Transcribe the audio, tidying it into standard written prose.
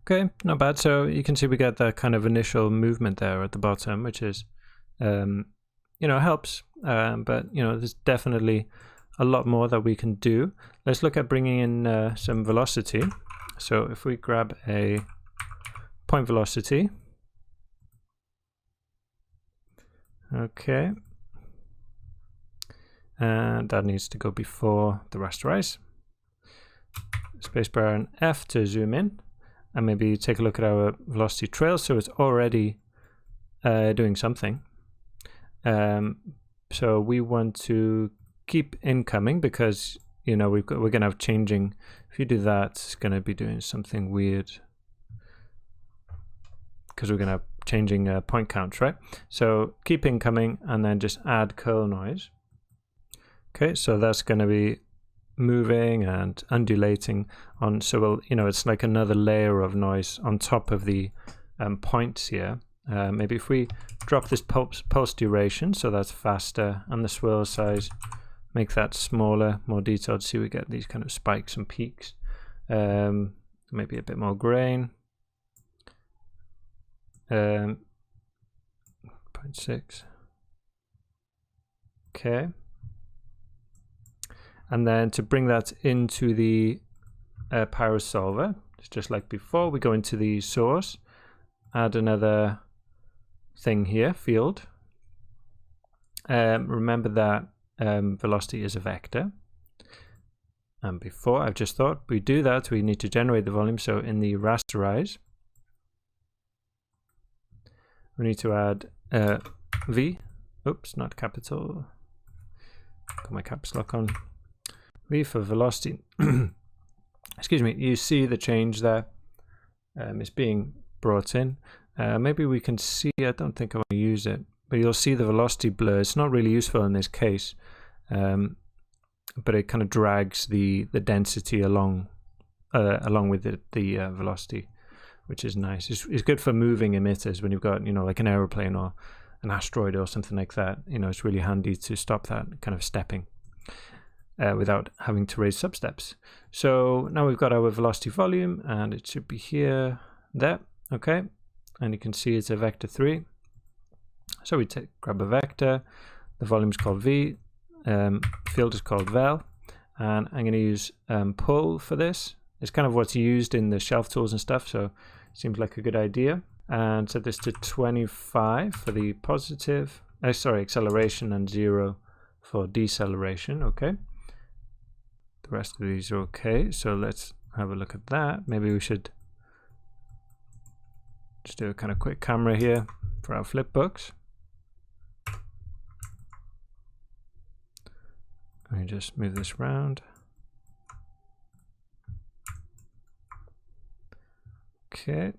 Okay, not bad. So you can see we get that kind of initial movement there at the bottom, which is, helps. But, there's definitely a lot more that we can do. Let's look at bringing in some velocity. So if we grab a point velocity, okay, and that needs to go before the rasterize. Spacebar and F to zoom in, and maybe take a look at our velocity trail. So it's already doing something. So we want to keep incoming because we're going to have changing. If you do that, it's going to be doing something weird because we're going to have changing point counts, right? So keep incoming and then just add curl noise. Okay, so that's going to be moving and undulating on. So it's like another layer of noise on top of the points here. Maybe if we drop this pulse duration, so that's faster, and the swirl size, make that smaller, more detailed, so we get these kind of spikes and peaks. Maybe a bit more grain. 0.6. Okay. And then to bring that into the Pyro solver, it's just like before, we go into the source, add another thing here, field. Remember that velocity is a vector. And before, I've just thought we do that, we need to generate the volume. So in the rasterize, we need to add V. Oops, not capital. Got my caps lock on. V for velocity. Excuse me. You see the change there. It's being brought in. Maybe we can see. I don't think I want to use it, but you'll see the velocity blur. It's not really useful in this case, but it kind of drags the density along with the velocity, which is nice. It's good for moving emitters when you've got like an aeroplane or an asteroid or something like that. It's really handy to stop that kind of stepping without having to raise substeps. So now we've got our velocity volume, and it should be here, there. Okay, and you can see it's a vector 3. So we grab a vector. The volume is called V. Field is called vel, and I'm going to use pull for this. It's kind of what's used in the shelf tools and stuff, so it seems like a good idea. And set this to 25 for the positive, acceleration, and 0 for deceleration. Okay, the rest of these are okay, so let's have a look at that. Maybe we should just do a kind of quick camera here for our flip books. Let me just move this around. Okay,